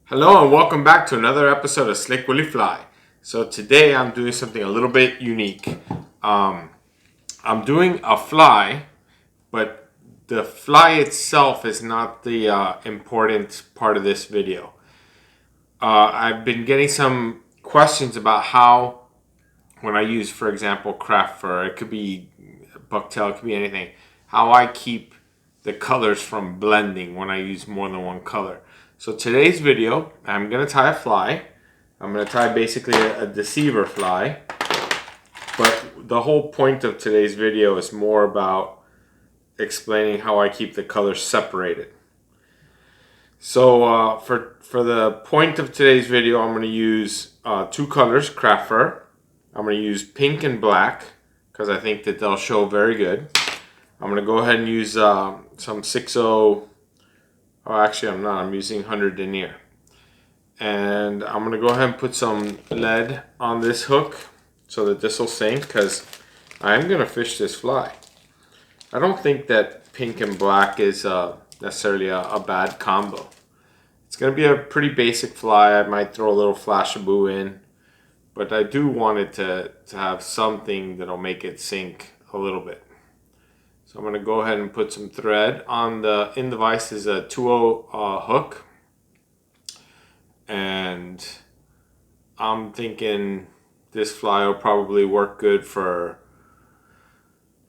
Hello and welcome back to another episode of Slick Willy Fly. So today I'm doing something a little bit unique. I'm doing a fly, but the fly itself is not the important part of this video. I've been getting some questions about how, when I use, for example, craft fur, it could be bucktail, it could be anything, how I keep the colors from blending when I use more than one color. So today's video, I'm going to tie a fly. I'm going to tie basically a deceiver fly. But the whole point of today's video is more about explaining how I keep the colors separated. So for the point of today's video, I'm going to use two colors, craft fur. I'm going to use pink and black because I think that they'll show very good. I'm going to go ahead and use some 6.0. Oh, actually I'm not. I'm using 100 denier. And I'm going to go ahead and put some lead on this hook so that this will sink because I'm going to fish this fly. I don't think that pink and black is necessarily a bad combo. It's going to be a pretty basic fly. I might throw a little Flashabou in. But I do want it to have something that'll make it sink a little bit. So I'm going to go ahead and put some thread on in the vise is a 2.0 hook. And I'm thinking this fly will probably work good for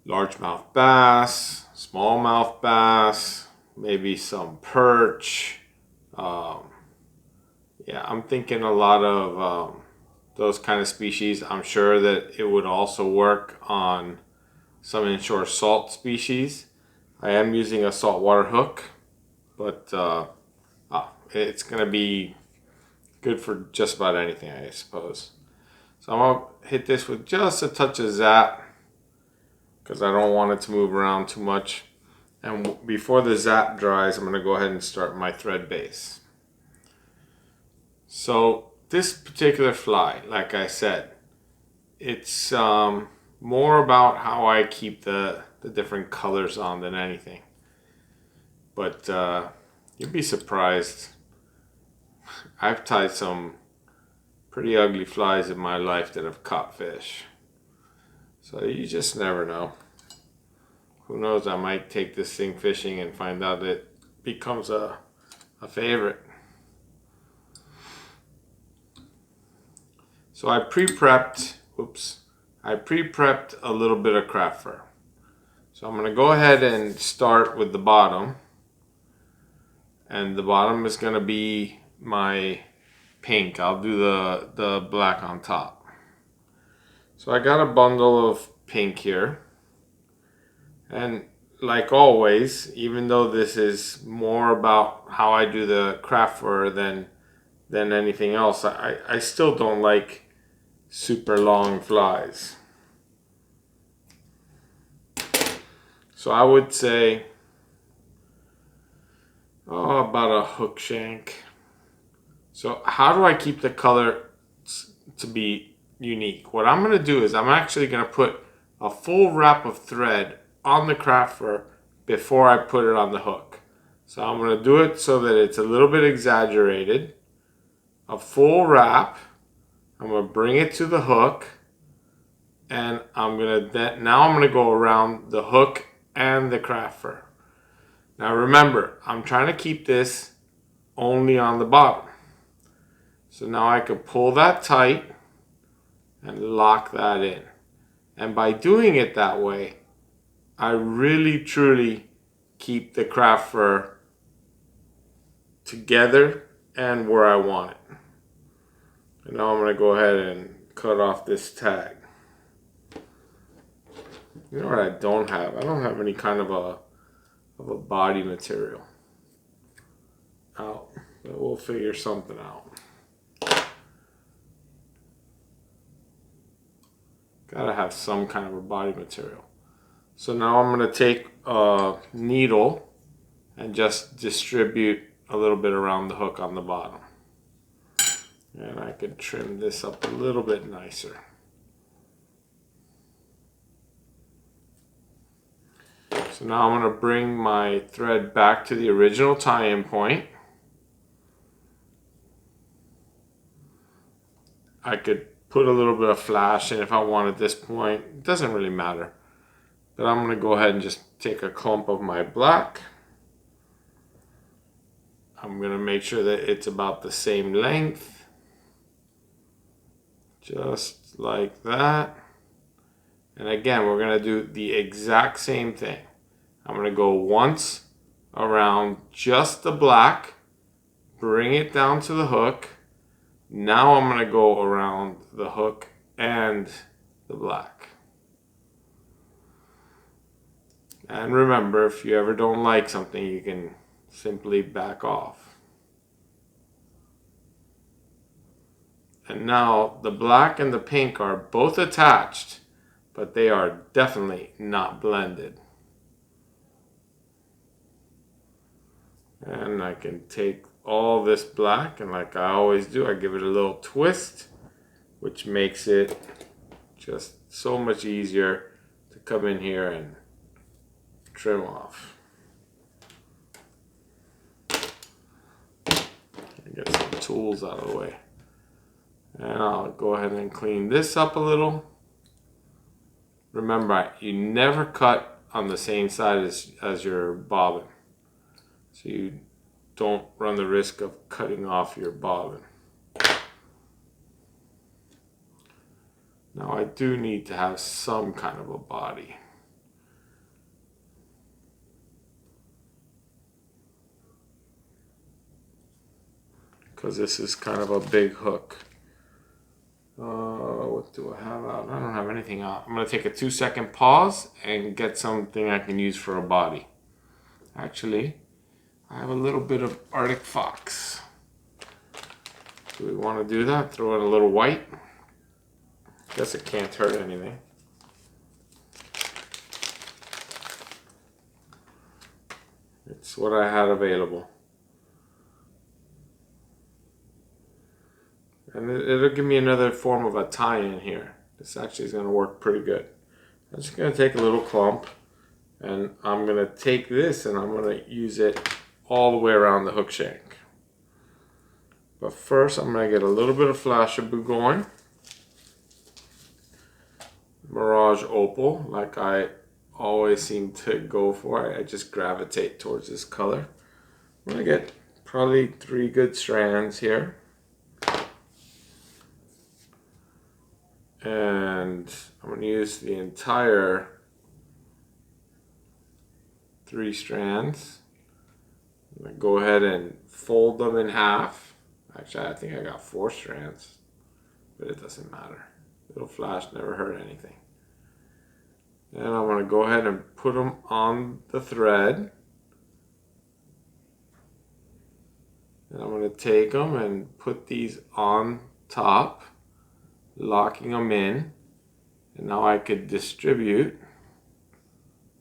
largemouth bass, smallmouth bass, maybe some perch. Yeah, I'm thinking a lot of those kind of species. I'm sure that it would also work on some inshore salt species. I am using a saltwater hook, but it's going to be good for just about anything, I suppose. So I'm going to hit this with just a touch of zap because I don't want it to move around too much. And before the zap dries, I'm going to go ahead and start my thread base. So this particular fly, like I said, it's more about how I keep the different colors on than anything. But you'd be surprised. I've tied some pretty ugly flies in my life that have caught fish. So you just never know. Who knows, I might take this thing fishing and find out it becomes a favorite. So I pre-prepped a little bit of craft fur. So I'm going to go ahead and start with the bottom. And the bottom is going to be my pink. I'll do the black on top. So I got a bundle of pink here. And like always, even though this is more about how I do the craft fur than anything else, I still don't like super long flies. So I would say about a hook shank. So how do I keep the color to be unique? What I'm going to do is I'm actually going to put a full wrap of thread on the craft fur before I put it on the hook. So I'm going to do it so that it's a little bit exaggerated. A full wrap. I'm going to bring it to the hook, and now I'm going to go around the hook and the craft fur. Now remember, I'm trying to keep this only on the bottom. So now I can pull that tight and lock that in. And by doing it that way, I really truly keep the craft fur together and where I want it. And now I'm going to go ahead and cut off this tag. You know what I don't have? I don't have any kind of a body material out. But we'll figure something out. Gotta have some kind of a body material. So now I'm going to take a needle and just distribute a little bit around the hook on the bottom. And I could trim this up a little bit nicer. So now I'm going to bring my thread back to the original tie-in point. I could put a little bit of flash in if I want at this point. It doesn't really matter. But I'm going to go ahead and just take a clump of my black. I'm going to make sure that it's about the same length. Just like that. And again, we're going to do the exact same thing. I'm going to go once around just the black, bring it down to the hook. Now I'm going to go around the hook and the black. And remember, if you ever don't like something, you can simply back off. And now the black and the pink are both attached, but they are definitely not blended. And I can take all this black, and like I always do, I give it a little twist, which makes it just so much easier to come in here and trim off. Get some tools out of the way. And I'll go ahead and clean this up a little. Remember, you never cut on the same side as your bobbin, so you don't run the risk of cutting off your bobbin. Now I do need to have some kind of a body. Because this is kind of a big hook. What do I have out? I don't have anything out. I'm going to take a 2-second pause and get something I can use for a body. Actually, I have a little bit of Arctic Fox. Do we want to do that? Throw in a little white? Guess it can't hurt anything. It's what I had available. And it'll give me another form of a tie-in here. This actually is going to work pretty good. I'm just going to take a little clump, and I'm going to take this and I'm going to use it all the way around the hook shank. But first I'm going to get a little bit of Flashabou going. Mirage Opal, like I always seem to go for. I just gravitate towards this color. I'm going to get probably 3 good strands here. And I'm going to use the entire 3 strands. I'm going to go ahead and fold them in half. Actually, I think I got 4 strands, but it doesn't matter. Little flash never hurt anything. And I'm going to go ahead and put them on the thread. And I'm going to take them and put these on top, locking them in. And now I could distribute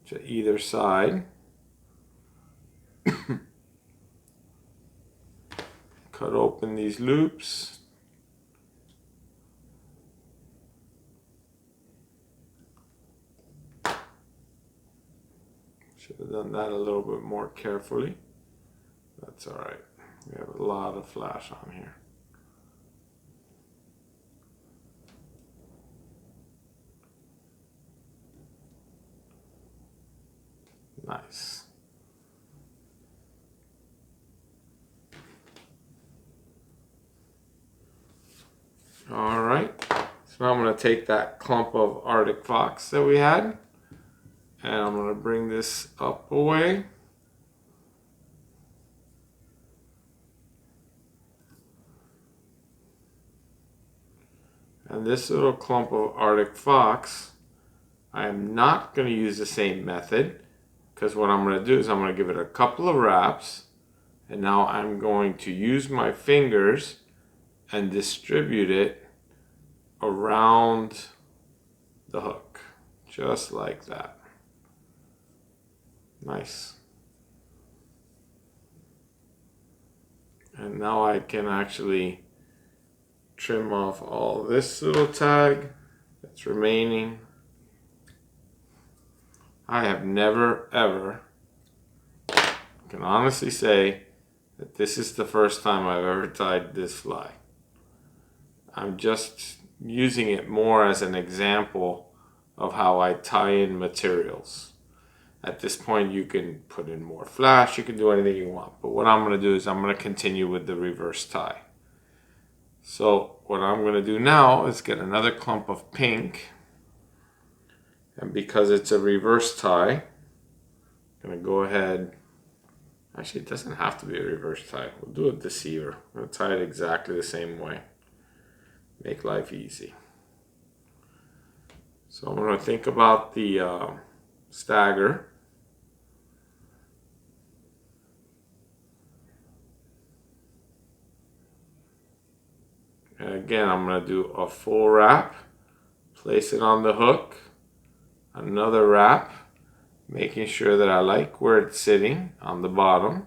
to either side. Cut open these loops. Should have done that a little bit more carefully. That's all right. We have a lot of flash on here. Nice. All right. So now I'm going to take that clump of Arctic Fox that we had, and I'm going to bring this up a way. And this little clump of Arctic Fox, I am not going to use the same method, because what I'm going to do is I'm going to give it a couple of wraps, and now I'm going to use my fingers and distribute it around the hook, just like that. Nice. And now I can actually trim off all this little tag that's remaining. I have never ever, can honestly say that this is the first time I've ever tied this fly. I'm just using it more as an example of how I tie in materials. At this point, you can put in more flash, you can do anything you want. But what I'm going to do is I'm going to continue with the reverse tie. So what I'm going to do now is get another clump of pink. And because it's a reverse tie, I'm going to go ahead. Actually, it doesn't have to be a reverse tie. We'll do a deceiver. I'm going to tie it exactly the same way. Make life easy. So I'm going to think about the stagger. And again, I'm going to do a full wrap, place it on the hook, another wrap, making sure that I like where it's sitting on the bottom,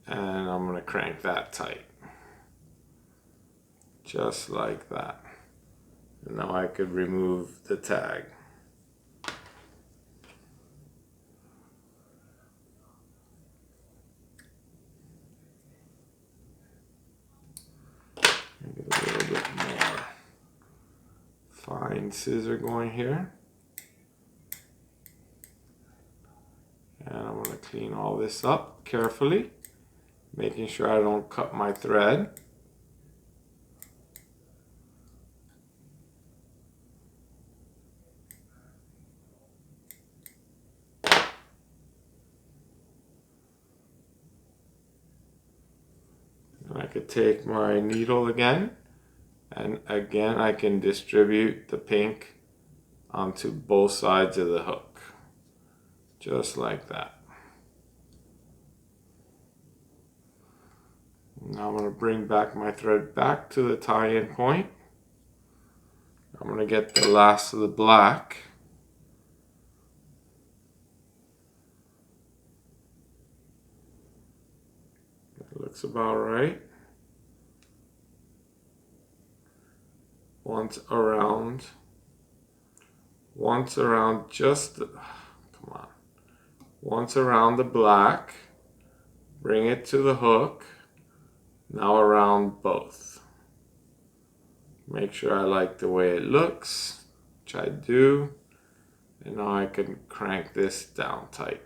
and I'm going to crank that tight. Just like that. And now I could remove the tag. Get a little bit more fine scissor going here. And I'm going to clean all this up carefully, making sure I don't cut my thread. I could take my needle again, and again I can distribute the pink onto both sides of the hook, just like that. Now I'm going to bring back my thread back to the tie-in point. I'm going to get the last of the black. That looks about right. Once around just the, come on. Once around the black, bring it to the hook. Now around both. Make sure I like the way it looks, which I do. And now I can crank this down tight.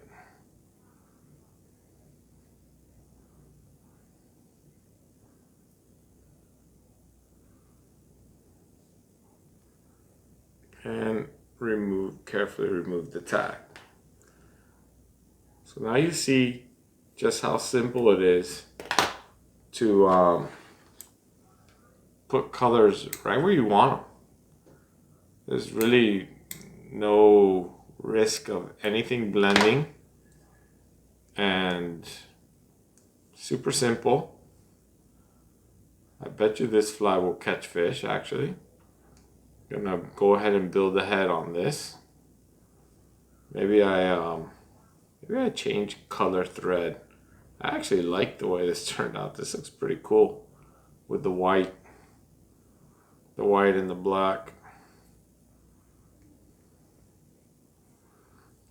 And carefully remove the tag. So now you see just how simple it is to put colors right where you want them. There's really no risk of anything blending, and super simple. I bet you this fly will catch fish actually. I'm gonna go ahead and build a head on this. Maybe I change color thread. I actually like the way this turned out. This looks pretty cool with the white and the black.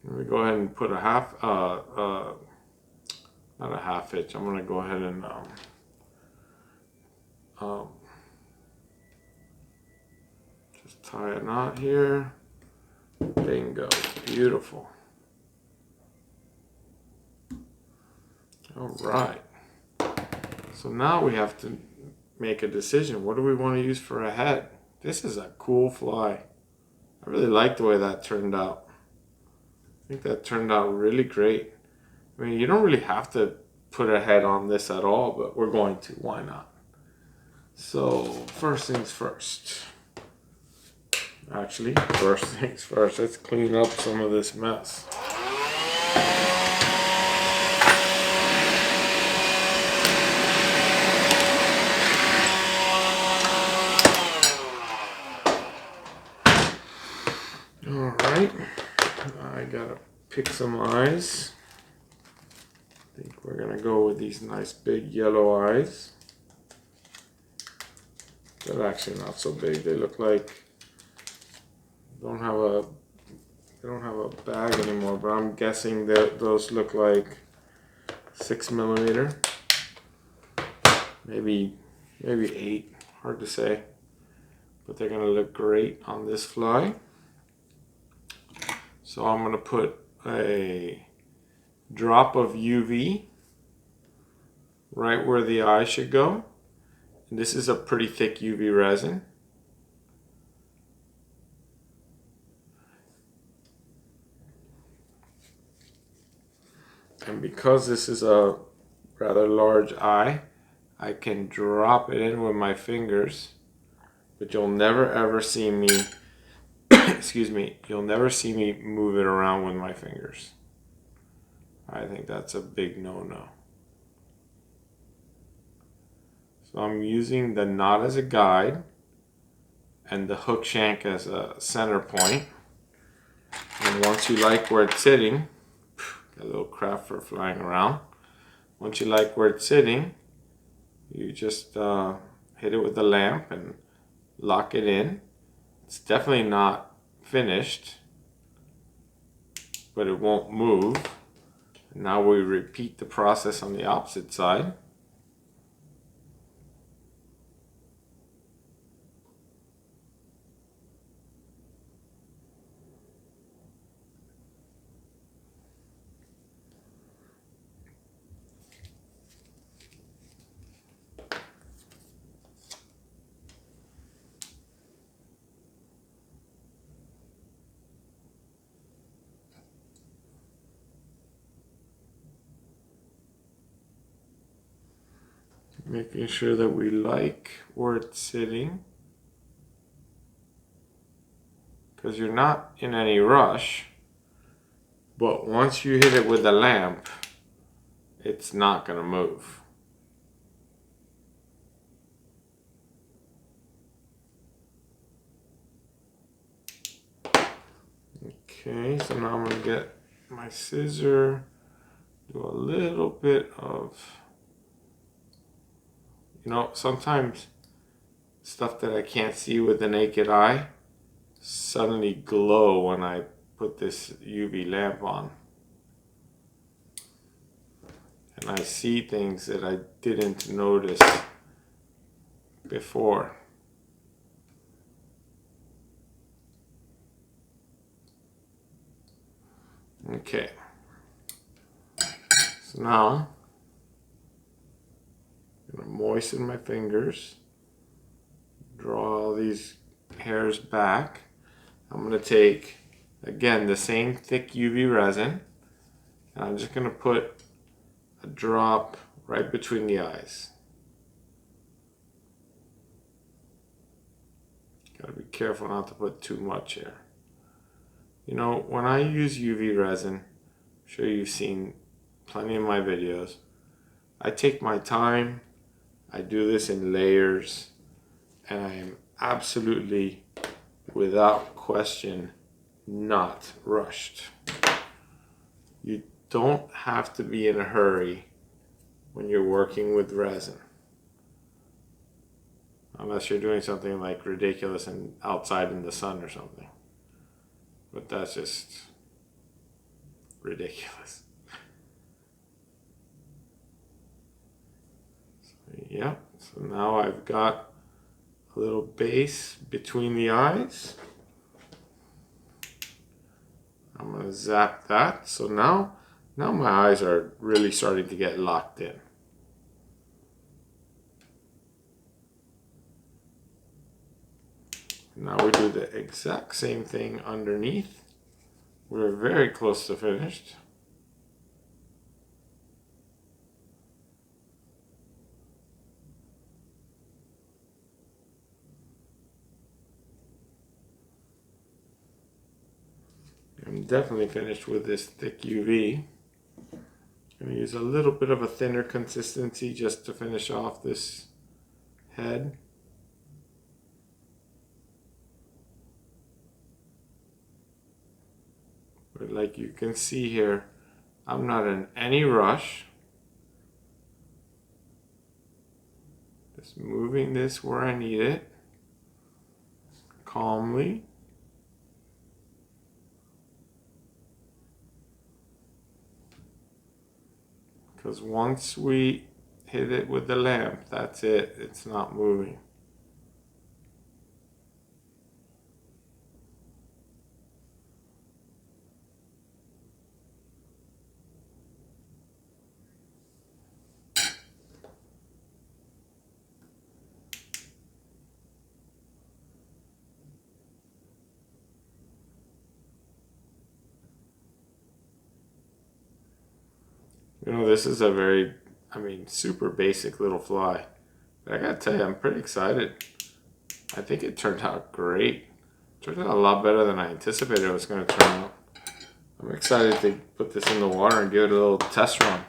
Let me go ahead and put a half, not a half hitch. I'm gonna go ahead and just tie a knot here. Bingo, beautiful. All right. So now we have to make a decision. What do we want to use for a head? This is a cool fly. I really like the way that turned out. I think that turned out really great. I mean, you don't really have to put a head on this at all, but we're going to. Why not? So, first things first. Actually, first things first. Let's clean up some of this mess. Alright, I gotta pick some eyes. I think we're gonna go with these nice big yellow eyes. They're actually not so big. They look like they don't have a bag anymore, but I'm guessing that those look like 6mm, maybe 8. Hard to say, but they're gonna look great on this fly. So I'm gonna put a drop of UV right where the eye should go. And this is a pretty thick UV resin. And because this is a rather large eye, I can drop it in with my fingers, but you'll never ever see me, excuse me, you'll never see me move it around with my fingers. I think that's a big no-no. So I'm using the knot as a guide and the hook shank as a center point. And once you like where it's sitting, got a little craft fur flying around. Once you like where it's sitting, you just hit it with the lamp and lock it in. It's definitely not finished, but it won't move. Now we repeat the process on the opposite side. Making sure that we like where it's sitting, because you're not in any rush, but once you hit it with the lamp, it's not going to move. Okay, so now I'm going to get my scissor, do a little bit of, you know, sometimes stuff that I can't see with the naked eye suddenly glow when I put this UV lamp on. And I see things that I didn't notice before. Okay. So now I'm going to moisten my fingers, draw all these hairs back. I'm going to take, again, the same thick UV resin, and I'm just going to put a drop right between the eyes. Got to be careful not to put too much here. You know, when I use UV resin, I'm sure you've seen plenty of my videos, I take my time, I do this in layers, and I am absolutely, without question, not rushed. You don't have to be in a hurry when you're working with resin. Unless you're doing something like ridiculous and outside in the sun or something. But that's just ridiculous. So, yeah, so now I've got a little base between the eyes. I'm going to zap that. So now my eyes are really starting to get locked in. Now we do the exact same thing underneath. We're very close to finished. I'm definitely finished with this thick UV. I'm going to use a little bit of a thinner consistency just to finish off this head. But like you can see here, I'm not in any rush. Just moving this where I need it, calmly. Because once we hit it with the lamp, that's it, it's not moving. You know, this is a very, I mean, super basic little fly. But I gotta tell you, I'm pretty excited. I think it turned out great. It turned out a lot better than I anticipated it was going to turn out. I'm excited to put this in the water and give it a little test run.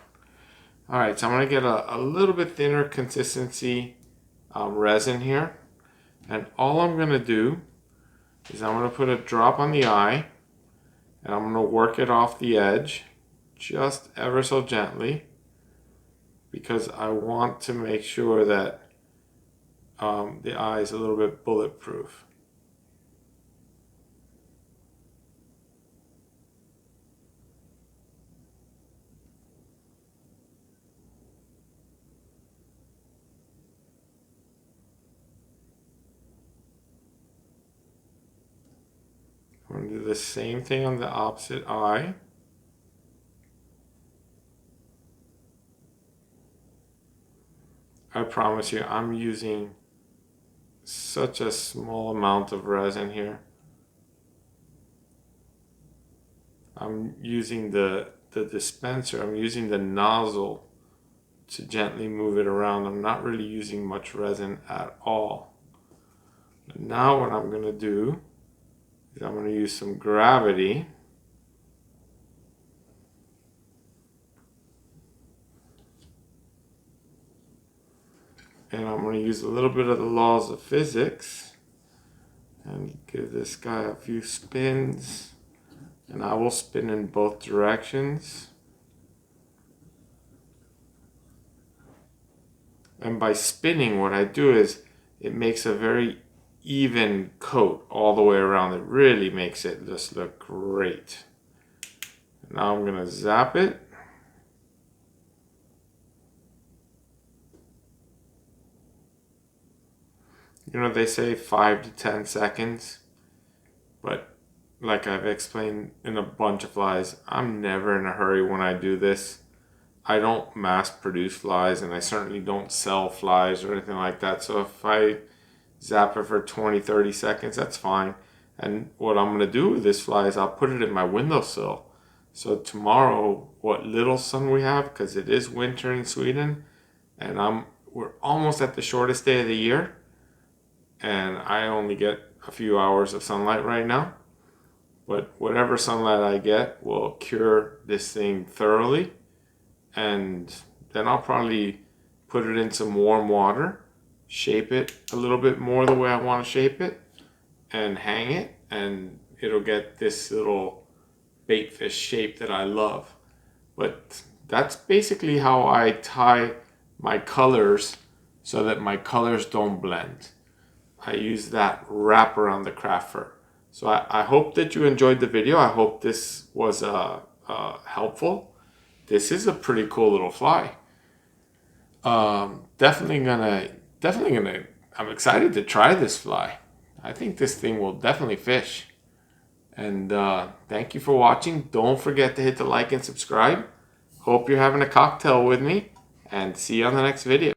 Alright, so I'm going to get a little bit thinner consistency resin here. And all I'm going to do is I'm going to put a drop on the eye. And I'm going to work it off the edge just ever so gently, because I want to make sure that the eye is a little bit bulletproof. I'm going to do the same thing on the opposite eye. I promise you, I'm using such a small amount of resin here. I'm using the dispenser, I'm using the nozzle to gently move it around. I'm not really using much resin at all. Now what I'm going to do is I'm going to use some gravity. And I'm going to use a little bit of the laws of physics and give this guy a few spins. And I will spin in both directions. And by spinning, what I do is it makes a very even coat all the way around. It really makes it just look great. Now I'm going to zap it. You know, they say 5 to 10 seconds, but like I've explained in a bunch of flies, I'm never in a hurry when I do this. I don't mass produce flies, and I certainly don't sell flies or anything like that. So if I zap it for 20-30 seconds, that's fine. And what I'm going to do with this fly is I'll put it in my windowsill. So tomorrow, what little sun we have, because it is winter in Sweden, and we're almost at the shortest day of the year, and I only get a few hours of sunlight right now. But whatever sunlight I get will cure this thing thoroughly. And then I'll probably put it in some warm water, shape it a little bit more the way I want to shape it, and hang it, and it'll get this little baitfish shape that I love. But that's basically how I tie my colors so that my colors don't blend. I use that wrap around the craft fur. So I hope that you enjoyed the video. I hope this was helpful. This is a pretty cool little fly. Definitely gonna, I'm excited to try this fly. I think this thing will definitely fish. And thank you for watching. Don't forget to hit the like and subscribe. Hope you're having a cocktail with me, and see you on the next video.